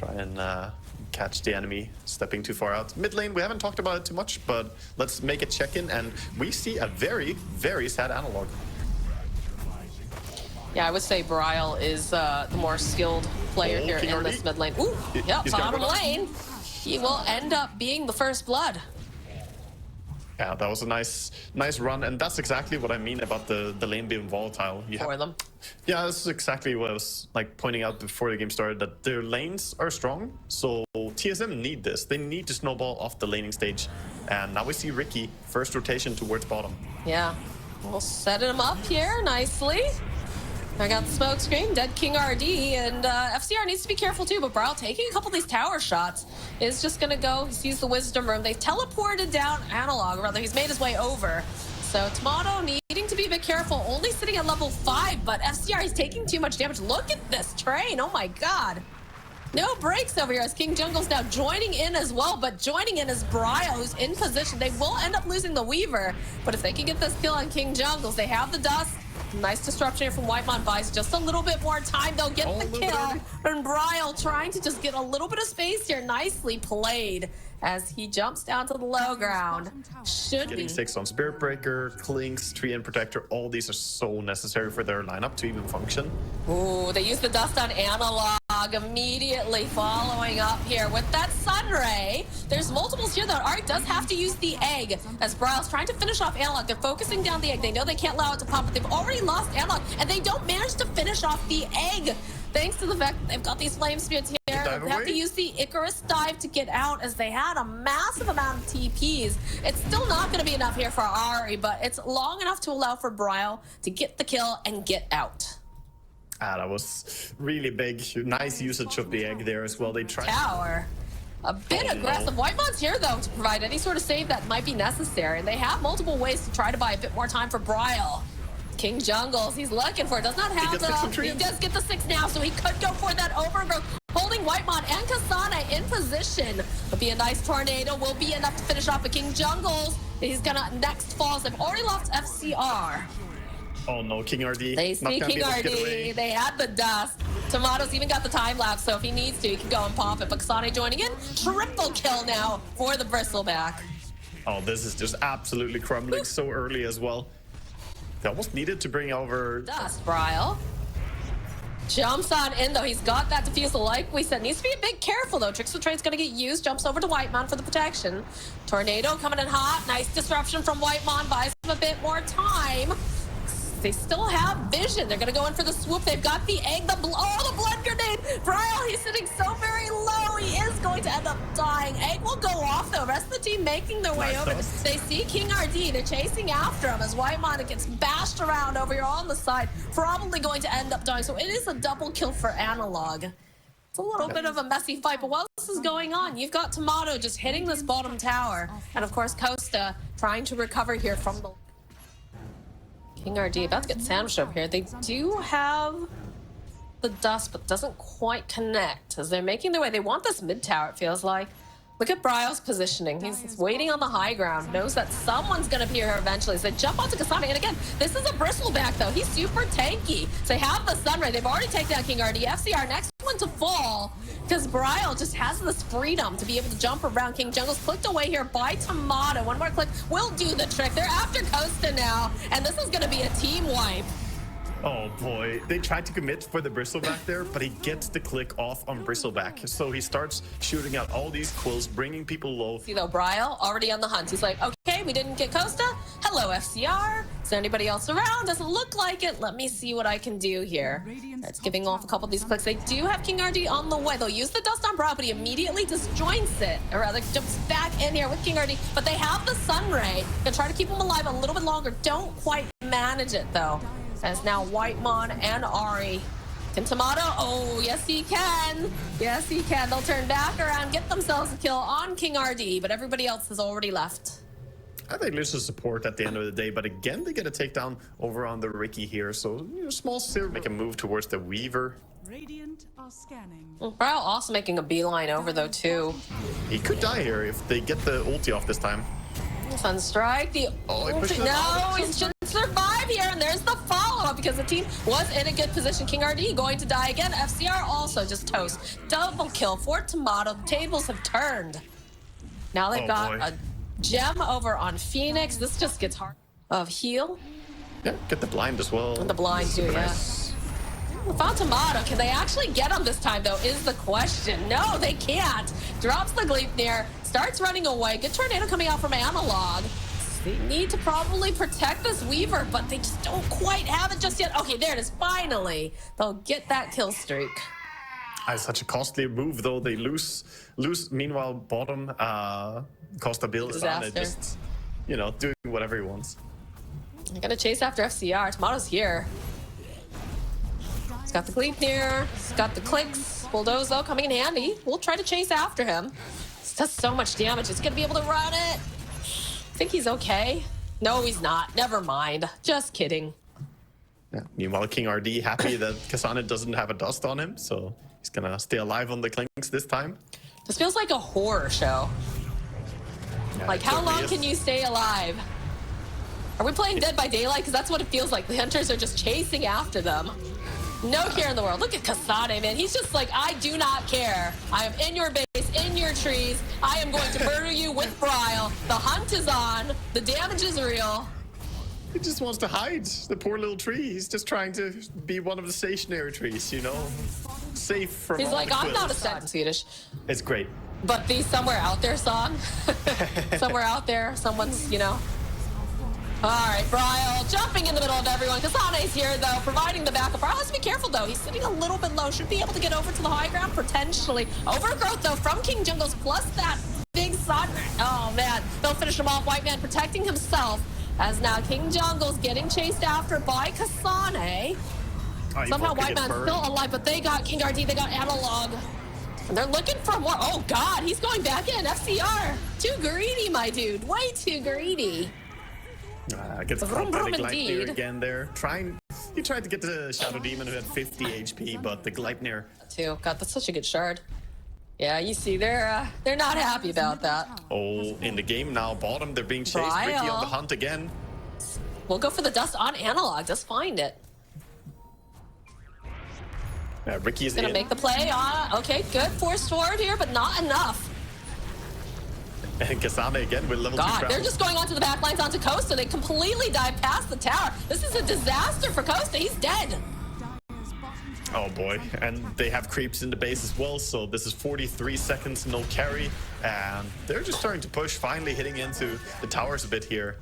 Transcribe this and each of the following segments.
Try and catch the enemy stepping too far out. Mid lane, we haven't talked about it too much, but let's make a check-in, and we see a very, very sad analog. Yeah, I would say Bryle is the more skilled player here in this mid lane. Ooh, yep, bottom lane. He will end up being the first blood. Yeah, that was a nice run, and that's exactly what I mean about the lane being volatile. For them. Yeah, this is exactly what I was like pointing out before the game started, that their lanes are strong, so TSM need this. They need to snowball off the laning stage, and now we see Ricky, first rotation towards bottom. Yeah, we'll set him up here nicely. I got the smoke screen, dead King RD, and FCR needs to be careful too, but Bryle taking a couple of these tower shots is just gonna go. He sees the wisdom room. They've teleported down Analog, or rather he's made his way over. So Tomato needing to be a bit careful, only sitting at level 5, but FCR is taking too much damage. Look at this train, oh my god. No breaks over here as King Jungle's now joining in as well, but joining in is Bryle, who's in position. They will end up losing the Weaver, but if they can get this kill on King Jungles, they have the dust. Nice disruption here from Whitemon. Buys just a little bit more time. They'll get the kill. And Bryle trying to just get a little bit of space here. Nicely played as he jumps down to the low ground. Getting 6 on Spirit Breaker, Clinks, Tree and Protector. All these are so necessary for their lineup to even function. Ooh, they use the dust on Analog immediately following up here with that Sunray. There's multiples here though. Art does have to use the egg as Bryle's trying to finish off Analog. They're focusing down the egg. They know they can't allow it to pop, but they've already lost Analog and they don't manage to finish off the egg. Thanks to the fact that they've got these flame spirits here. They have to use the Icarus dive to get out as they had a massive amount of TPs. It's still not going to be enough here for Ari, but it's long enough to allow for Bryle to get the kill and get out. That was really big. Nice usage of the egg there as well. They tried. Tower. A bit aggressive. Whitemon's here, though, to provide any sort of save that might be necessary. And they have multiple ways to try to buy a bit more time for Bryle. King Jungles, he's looking for it. Does not have the... He does get the 6 now, so he could go for that overgrowth. Holding Whitemon and Kasane in position. Would be a nice tornado. Will be enough to finish off a King Jungles. He's gonna next falls. They've already lost FCR. Oh no, King RD. They see King RD. They had the dust. Tomato's even got the time lapse, so if he needs to, he can go and pop it. But Kasane joining in. Triple kill now for the Bristleback. Oh, this is just absolutely crumbling so early as well. They almost needed to bring over... Dust, Bryle. Jumps on in, though. He's got that defusal, like we said. Needs to be a bit careful, though. Trickster Trade's going to get used. Jumps over to Whitemon for the protection. Tornado coming in hot. Nice disruption from Whitemon. Buys him a bit more time. They still have vision. They're going to go in for the swoop. They've got the egg, the blood grenade. Bryle, he's sitting so very low. He is going to end up dying. Egg will go off, though. Rest of the team making their way over. They see King RD. They're chasing after him as Whitemon gets bashed around over here on the side. Probably going to end up dying. So it is a double kill for Analog. It's a little bit of a messy fight, but while this is going on, you've got Tomato just hitting this bottom tower. And, of course, Costa trying to recover here from the... King RD about to get sandwiched over here. They do have the dust, but doesn't quite connect as they're making their way. They want this mid tower, it feels like. Look at Bryle's positioning. He's waiting on the high ground, knows that someone's going to be here eventually. So they jump onto Kasane. And again, this is a Bristleback, though. He's super tanky. So they have the Sunray. They've already taken down King RD. FCR, next one to fall. Because Bryle just has this freedom to be able to jump around. King Jungle's clicked away here by Tomato. One more click will do the trick. They're after Costa now. And this is going to be a team wipe. Oh boy, they tried to commit for the Bristleback there, but he gets the click off on Bristleback. So he starts shooting out all these quills, bringing people low. See though, Bryle already on the hunt. He's like, okay, we didn't get Costa. Hello, FCR. Is there anybody else around? Doesn't look like it. Let me see what I can do here. It's giving off a couple of these clicks. They do have King RD on the way. They'll use the dust on Bryle, but he immediately disjoints it, or rather jumps back in here with King RD. But they have the Sunray. They'll try to keep him alive a little bit longer. Don't quite manage it though. As now Whitemon and Ari. Can Tomato? Oh, yes he can. Yes he can. They'll turn back around, get themselves a kill on King RD, but everybody else has already left. I think lose the support at the end of the day, but again, they get a takedown over on the Ricky here. So, small still make a move towards the Weaver. Radiant are scanning. Bryle also making a beeline over, though, too. He could die here if they get the ulti off this time. Sunstrike, the ulti. No, he's just survive here, and there's the follow-up because the team was in a good position. King RD going to die again. FCR also just toast. Double kill for Tomato. The tables have turned. Now they've got a gem over on Phoenix. This just gets hard. Of heal. Yeah, get the blind as well. And the blind too, yeah. Found Tomato. Can they actually get him this time, though, is the question. No, they can't. Drops the Gleipnir, starts running away. Good tornado coming out from Analog. They need to probably protect this Weaver, but they just don't quite have it just yet. Okay, there it is. Finally, they'll get that kill streak. Such a costly move, though. They lose. Meanwhile, bottom, Costa builds on it, just, you know, doing whatever he wants. They're gonna chase after FCR. Tomato's here. He's got the Gleipnir. He's got the clicks. Bulldoze, though, coming in handy. We'll try to chase after him. This does so much damage. It's gonna be able to run it. I think he's okay. No, he's not. Never mind. Just kidding. Yeah. Meanwhile, King RD happy that Kasane doesn't have a dust on him, so he's gonna stay alive on the clinks this time. This feels like a horror show. Yeah, like, how long can you stay alive? Are we playing Dead by Daylight? Because that's what it feels like. The hunters are just chasing after them. No care in the world. Look at Kasane, man. He's just like, I do not care. I am in your base, in your trees. I am going to murder you with Bryle. The hunt is on. The damage is real. He just wants to hide. The poor little tree. He's just trying to be one of the stationary trees, you know? Safe from He's all like, the I'm quills. not a stat in Swedish. It's great. But the Somewhere Out There song. Somewhere out there, someone's, you know. All right, Bryle jumping in the middle of everyone. Kasane's here, though, providing the backup. Bryle has to be careful, though. He's sitting a little bit low. Should be able to get over to the high ground, potentially. Overgrowth, though, from King Jungles, plus that big sun. Oh, man. They'll finish him off. White Man protecting himself, as now King Jungle's getting chased after by Kasane. Somehow White Man's still alive, but they got King RD, they got Analog. And they're looking for more. Oh, God, he's going back in. FCR. Too greedy, my dude. Way too greedy. Gets caught by the Gleipnir again there. He tried to get the Shadow Demon who had 50 HP, but the Gleipnir. Too. God, that's such a good shard. Yeah, you see, they're not happy about that. Oh, in the game now, bottom, they're being chased. Bryle. Ricky on the hunt again. We'll go for the dust on Analog. Just find it. Ricky is gonna make the play. Okay, good. Force forward here, but not enough. And Kasane again with level 2 God, crown. they're just going onto the back lines onto Costa. They completely dive past the tower. This is a disaster for Costa. He's dead. Oh boy, and they have creeps in the base as well, so this is 43 seconds, no carry, and they're just starting to push, finally hitting into the towers a bit here.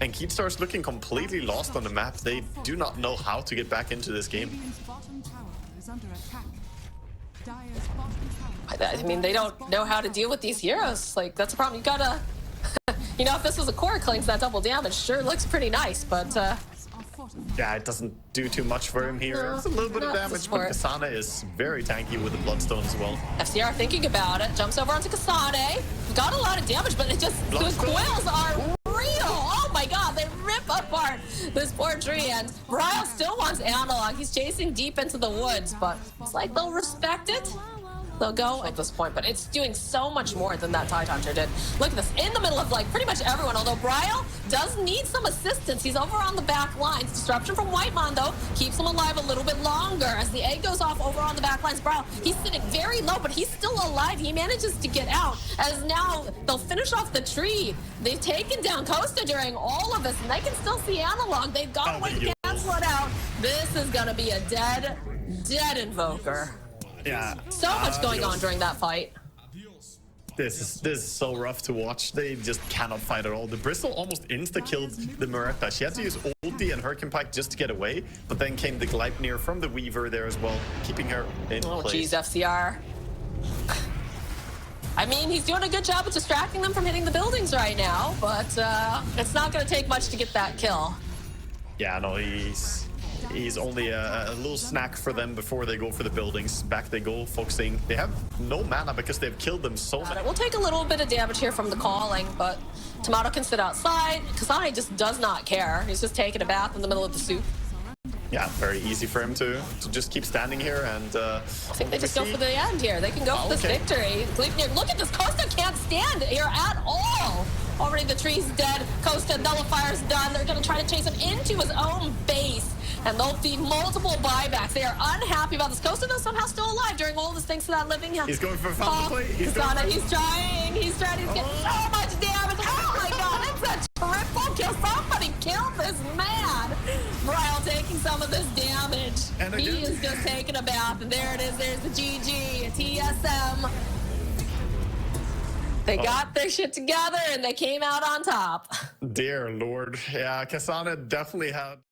And Keatstar's looking completely lost on the map. They do not know how to get back into this game. I mean, they don't know how to deal with these heroes. Like, that's a problem. You gotta... you know, if this was a core clinks, that double damage sure looks pretty nice, but... yeah, it doesn't do too much for him here. It's a little bit of damage, but Kasane is very tanky with the Bloodstone as well. FCR thinking about it. Jumps over onto Kasane. Got a lot of damage, but it just... The coils are real! Oh my god, they rip apart this poor tree, and Bryle still wants Analog. He's chasing deep into the woods, but it's like they'll respect it. They'll go at this point, but it's doing so much more than that Tide Hunter did. Look at this, in the middle of like pretty much everyone, although Bryle does need some assistance. He's over on the back lines. Disruption from Whitemon, though, keeps him alive a little bit longer. As the egg goes off over on the back lines, Bryle, he's sitting very low, but he's still alive. He manages to get out, as now they'll finish off the tree. They've taken down Costa during all of this, and they can still see Analog. They've got a way to cancel it out. This is gonna be a dead Invoker. Yeah. So much going on during that fight. This is so rough to watch. They just cannot fight at all. The Bristle almost insta-killed the Murata. She had to use ulti and Hurricane Pike just to get away, but then came the Gleipnir from the Weaver there as well, keeping her in place. Oh, geez, FCR. I mean, he's doing a good job of distracting them from hitting the buildings right now, but it's not going to take much to get that kill. Yeah, no, he's only a little snack for them before they go for the buildings. Back they go, focusing. They have no mana because they've killed them so many. We'll take a little bit of damage here from the calling, but Tomato can sit outside. Kasane just does not care. He's just taking a bath in the middle of the soup. Yeah, very easy for him to just keep standing here, and I think they just go for the end here. They can go for this victory. Look at this. Costa can't stand here at all. Already already the tree's dead. Costa Nullifier's done. They're going to try to chase him into his own base. And there'll be multiple buybacks. They are unhappy about this. Costa, though, somehow still alive during all this thanks to that living. He's going for fountain play. He's trying. He's trying. He's getting so much damage. Oh my god, it's a triple kill. Somebody killed this man. Ryle taking some of this damage. And he is just taking a bath. And there it is. There's the GG. TSM. They got their shit together and they came out on top. Dear Lord. Yeah, Kasana definitely had